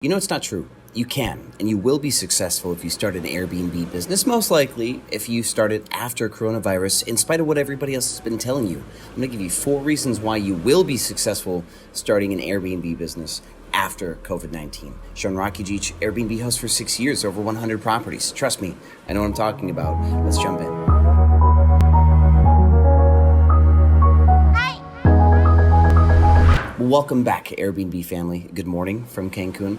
You know, it's not true. You can, and you will be successful if you start an Airbnb business, most likely if you start it after coronavirus, in spite of what everybody else has been telling you. I'm going to give you 4 reasons why you will be successful starting an Airbnb business after COVID-19. Sean Rakidzich, Airbnb host for 6 years, over 100 properties. Trust me, I know what I'm talking about. Let's jump in. Welcome back, Airbnb family. Good morning from Cancun.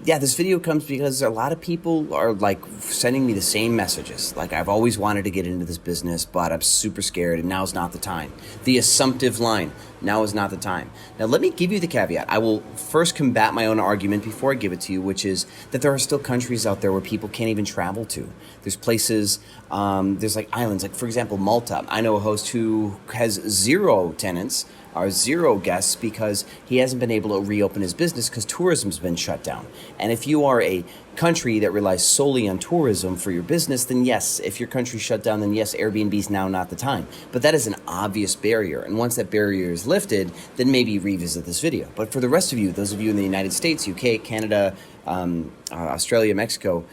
This video comes because a lot of people are sending me the same messages. I've always wanted to get into this business, but I'm super scared and now's not the time. The assumptive line, now is not the time. Now, let me give you the caveat. I will first combat my own argument before I give it to you, which is that there are still countries out there where people can't even travel to. There's places, there's islands, for example, Malta. I know a host who has 0 tenants, or 0 guests, because he hasn't been able to reopen his business because tourism's been shut down. And if you are a country that relies solely on tourism for your business, then yes, if your country's shut down, then yes, Airbnb's now not the time. But that is an obvious barrier. And once that barrier is lifted, then maybe revisit this video. But for the rest of you, those of you in the United States, UK, Canada, Australia, Mexico,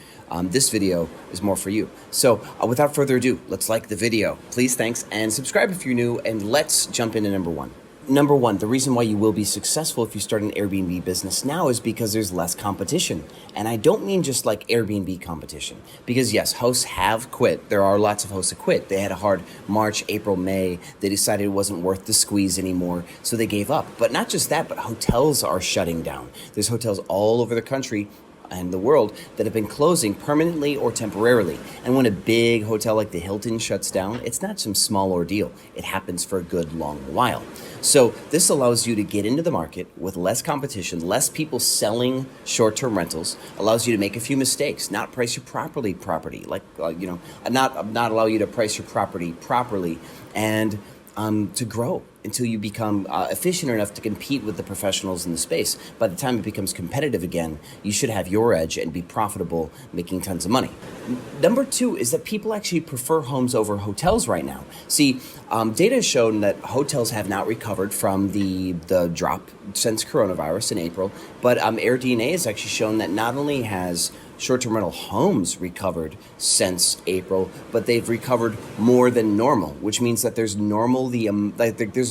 this video is more for you. So without further ado, let's like the video. Please, thanks, and subscribe if you're new, and let's jump into number 1. Number 1, the reason why you will be successful if you start an Airbnb business now is because there's less competition. And I don't mean just Airbnb competition, because yes, hosts have quit. There are lots of hosts that quit. They had a hard March, April, May. They decided it wasn't worth the squeeze anymore, so they gave up. But not just that, but hotels are shutting down. There's hotels all over the country and the world that have been closing permanently or temporarily. And when a big hotel like the Hilton shuts down, it's not some small ordeal. It happens for a good long while. So this allows you to get into the market with less competition, less people selling short-term rentals, allows you to make a few mistakes, not price your property, not allow you to price your property properly, and to grow until you become efficient enough to compete with the professionals in the space. By the time it becomes competitive again, you should have your edge and be profitable, making tons of money. Number 2 is that people actually prefer homes over hotels right now. See, data has shown that hotels have not recovered from the drop since coronavirus in April, but AirDNA has actually shown that not only has short-term rental homes recovered since April, but they've recovered more than normal, which means that there's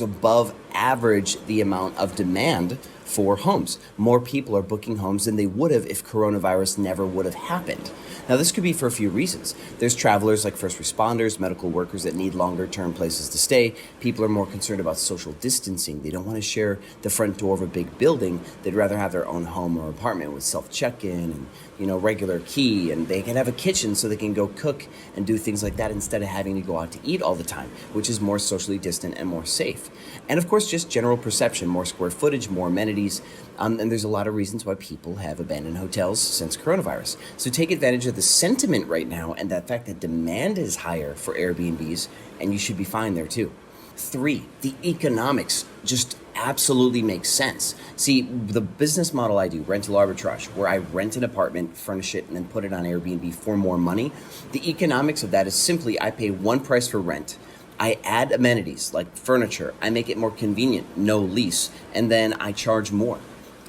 there's above average the amount of demand for homes. More people are booking homes than they would have if coronavirus never would have happened. Now, this could be for a few reasons. There's travelers like first responders, medical workers that need longer-term places to stay. People are more concerned about social distancing. They don't want to share the front door of a big building. They'd rather have their own home or apartment with self-check-in and regular key, and they can have a kitchen so they can go cook and do things like that instead of having to go out to eat all the time, which is more socially distant and more safe. And of course, just general perception, more square footage, more amenities, and there's a lot of reasons why people have abandoned hotels since coronavirus. So take advantage of the sentiment right now and the fact that demand is higher for Airbnbs, and you should be fine there too. 3, the economics just absolutely makes sense. See, the business model I do, rental arbitrage, where I rent an apartment, furnish it, and then put it on Airbnb for more money, the economics of that is simply I pay one price for rent. I add amenities like furniture. I make it more convenient, no lease, and then I charge more.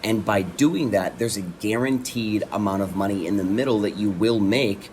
And by doing that, there's a guaranteed amount of money in the middle that you will make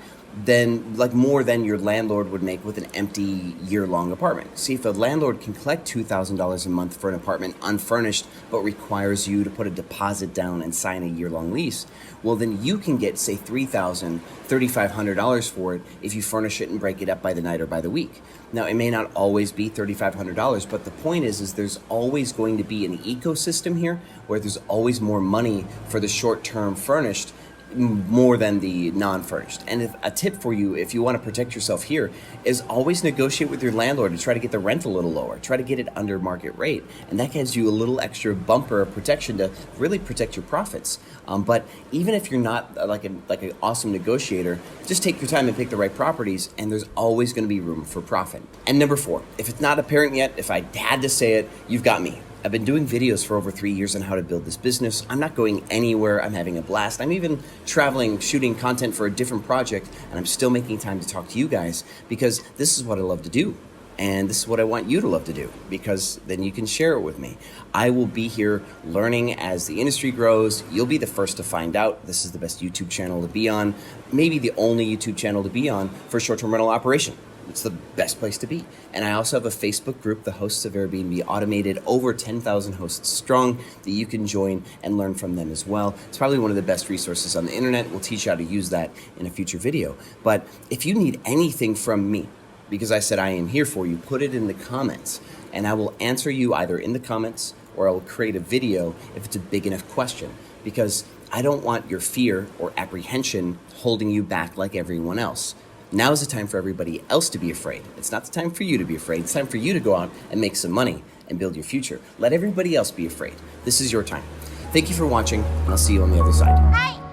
more than your landlord would make with an empty year-long apartment. See, if a landlord can collect $2,000 a month for an apartment unfurnished, but requires you to put a deposit down and sign a year-long lease, well, then you can get, say, $3,000, $3,500 for it if you furnish it and break it up by the night or by the week. Now, it may not always be $3,500, but the point is there's always going to be an ecosystem here where there's always more money for the short-term furnished more than the non-furnished. And a tip for you, if you want to protect yourself here, is always negotiate with your landlord to try to get the rent a little lower. Try to get it under market rate. And that gives you a little extra bumper of protection to really protect your profits. But even if you're not like an awesome negotiator, just take your time and pick the right properties, and there's always going to be room for profit. And number 4, if it's not apparent yet, if I had to say it, you've got me. I've been doing videos for over 3 years on how to build this business. I'm not going anywhere. I'm having a blast. I'm even traveling, shooting content for a different project, and I'm still making time to talk to you guys because this is what I love to do. And this is what I want you to love to do, because then you can share it with me. I will be here learning as the industry grows. You'll be the first to find out. This is the best YouTube channel to be on, maybe the only YouTube channel to be on for short-term rental operation. It's the best place to be. And I also have a Facebook group, the Hosts of Airbnb Automated, over 10,000 hosts strong, that you can join and learn from them as well. It's probably one of the best resources on the internet. We'll teach you how to use that in a future video. But if you need anything from me, because I said I am here for you, put it in the comments, and I will answer you either in the comments or I will create a video if it's a big enough question, because I don't want your fear or apprehension holding you back like everyone else. Now is the time for everybody else to be afraid. It's not the time for you to be afraid. It's time for you to go out and make some money and build your future. Let everybody else be afraid. This is your time. Thank you for watching, and I'll see you on the other side. Hi.